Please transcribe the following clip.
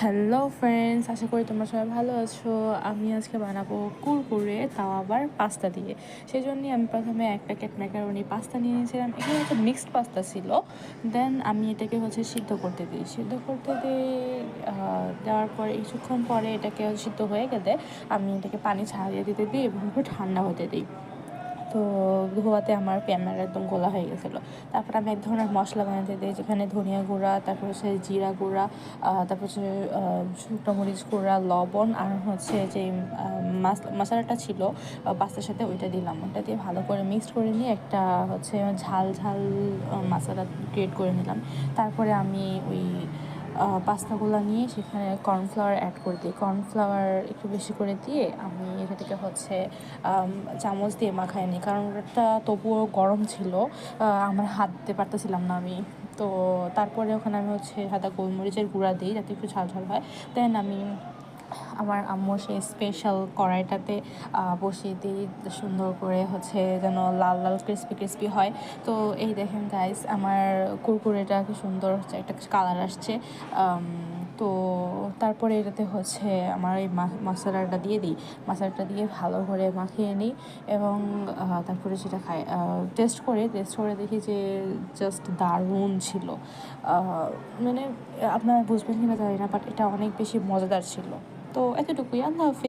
Hello friends, আশা করি তোমরা সবাই ভালো আছো। আমি আজকে বানাবো কুরকুরে, তাও আবার পাস্তা দিয়ে। সেই জন্যই আমি প্রথমে এক প্যাকেট ম্যাকারনি পাস্তা নিয়ে নিয়েছিলাম। এখানে একটা মিক্সড পাস্তা ছিল। দেন আমি এটাকে সিদ্ধ করতে দিই। দেওয়ার পরে কিছুক্ষণ পরে এটাকে সিদ্ধ হয়ে গেলে আমি এটাকে পানি ছাড়িয়ে দিতে দিই এবং একটু ঠান্ডা হতে দিই। তো ধোয়াতে আমার ক্যামেরা একদম গোলা হয়ে গেছিলো। তারপর আমি এক ধরনের মশলা বানাতে দিই, যেখানে ধনিয়া গুঁড়া, তারপর জিরা গুঁড়া, তারপর শুকনো মরিচ গুঁড়া, লবণ, আর যে মশলাটা ছিল পাস্তার সাথে ওইটা দিলাম। ওইটা দিয়ে ভালো করে মিক্সড করে নিয়ে একটা ঝাল ঝাল মশলা ক্রিয়েট করে নিলাম। তারপরে আমি ওই পাস্তাগুলো নিয়ে সেখানে কর্নফ্লাওয়ার অ্যাড করে দিই। কর্নফ্লাওয়ার একটু বেশি করে দিয়ে আমি এটাকে চামচ দিয়ে মাখায় নিই, কারণ ওটা তবুও গরম ছিল, আমার হাত দিতে পারতেছিলাম না আমি। তো তারপরে ওখানে আমি সাদা গোলমরিচের গুঁড়া দিই যাতে একটু ঝাল ঝাল হয়। দেন আমি আমার আম্মুর সেই স্পেশাল কড়াইটাতে বসিয়ে দিই, সুন্দর করে যেন লাল লাল ক্রিস্পি ক্রিস্পি হয়। তো এই দেখেন গাইস, আমার কুরকুরেটা কি সুন্দর একটা কালার আসছে। তো তারপরে এটাতে আমার এই মশলাটা দিয়ে দিই। মশলাটা দিয়ে ভালো করে মাখিয়ে নিই এবং তারপরে সেটা খাই। টেস্ট করে দেখি যে জাস্ট দারুণ ছিল। মানে আপনারা বুঝবেন কিনা জানি না, বাট এটা অনেক বেশি মজাদার ছিল। তো এতটুকুই। আল্লাহ হাফিজ।